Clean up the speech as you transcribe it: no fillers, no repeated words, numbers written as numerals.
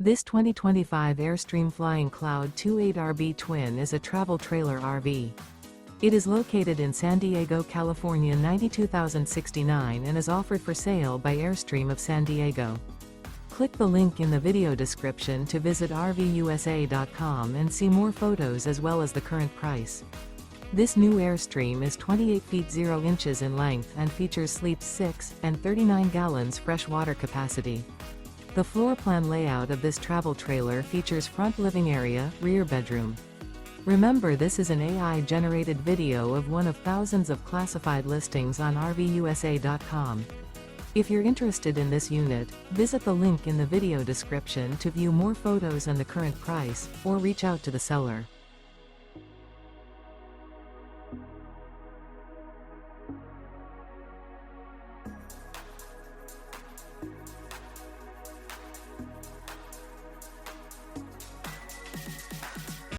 This 2025 Airstream Flying Cloud 28RB Twin is a travel trailer RV. It is located in San Diego, California 92069 and is offered for sale by Airstream of San Diego. Click the link in the video description to visit RVUSA.com and see more photos as well as the current price. This new Airstream is 28 feet 0 inches in length and features sleeps 6 and 39 gallons fresh water capacity. The floor plan layout of this travel trailer features front living area, rear bedroom. Remember, this is an AI-generated video of one of thousands of classified listings on RVUSA.com. If you're interested in this unit, visit the link in the video description to view more photos and the current price, or reach out to the seller.